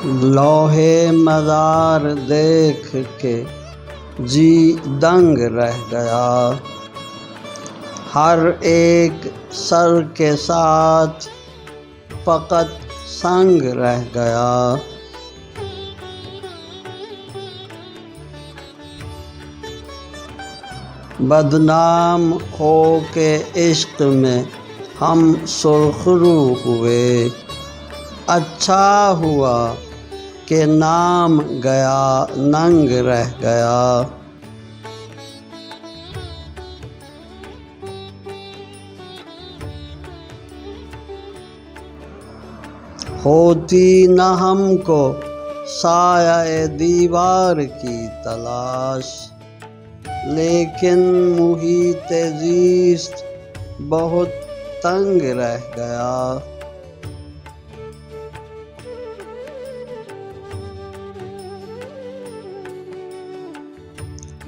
लोहे मज़ार देख के जी दंग रह गया। हर एक सर के साथ फ़कत संग रह गया। बदनाम हो के इश्क में हम सुरखरू हुए। अच्छा हुआ कि नाम गया नंग रह गया। होती न हमको साया दीवार की तलाश, लेकिन मुहीत ज़ीस्त बहुत तंग रह गया।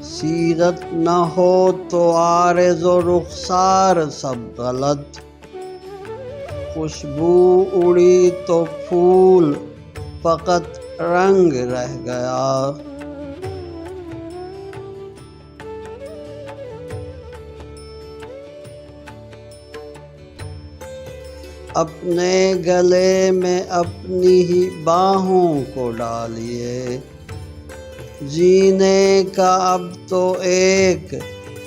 सीरत न हो तो आरज़ो रुखसार सब गलत, खुशबू उड़ी तो फूल फ़कत रंग रह गया। अपने गले में अपनी ही बाहों को डालिए, जीने का अब तो एक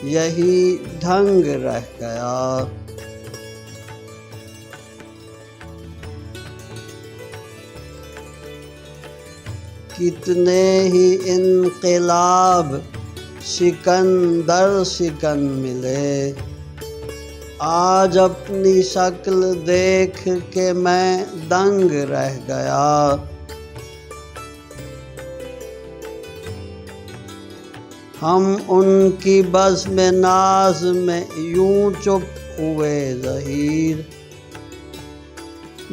यही ढंग रह गया। कितने ही इनक़िलाब शिकन दर शिकन मिले, आज अपनी शक्ल देख के मैं दंग रह गया। हम उनकी बज़्म में नाज में यूं चुप हुए ज़हीर,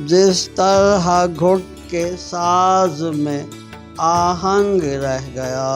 जिस तरह घुट के साज में आहंग रह गया।